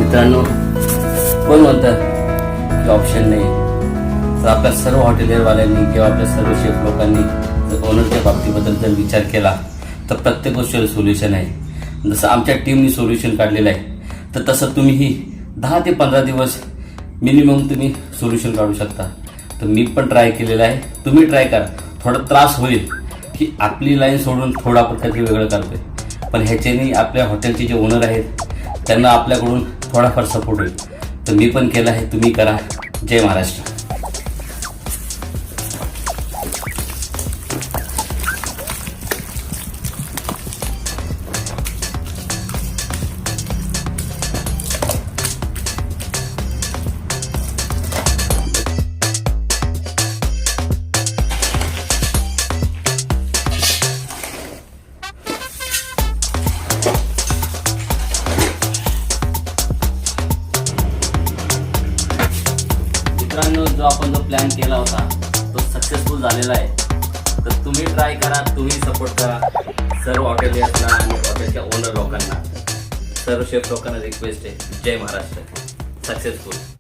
मित्रांनो, कोण म्हणतं की ऑप्शन नाही, तर आपल्या सर्व हॉटेलवाल्यांनी किंवा आपल्या सर्व शेफ लोकांनी जर ओनरच्या बाबतीबद्दल जर विचार केला तर प्रत्येक गोष्टीवर सोल्युशन आहे. जसं आमच्या टीमनी सोल्युशन काढलेलं आहे, तर तसं तुम्हीही 10 ते 15 दिवस मिनिमम तुम्ही सोल्युशन काढू शकता. तर मी पण ट्राय केलेलं आहे, तुम्ही ट्राय करा. थोडा त्रास होईल की आपली लाईन सोडून थोडा आपण काहीतरी वेगळं करतोय, पण ह्याच्याने आपल्या हॉटेलचे जे ओनर आहेत त्यांना आपल्याकडून थोडाफार सपोर्ट होईल. तर मी पण केलं आहे, तुम्ही करा. जय महाराष्ट्र. मित्रांनो, जो प्लॅन केला होता तो सक्सेसफुल झालेला आहे. तर तुम्ही ट्राय करा, तुम्ही सपोर्ट करा. सर्व हॉटेलियर्सना आणि हॉटेलच्या ओनर लोकांना, सर्व शेफ लोकांना रिक्वेस्ट आहे, जय महाराष्ट्र. सक्सेसफुल.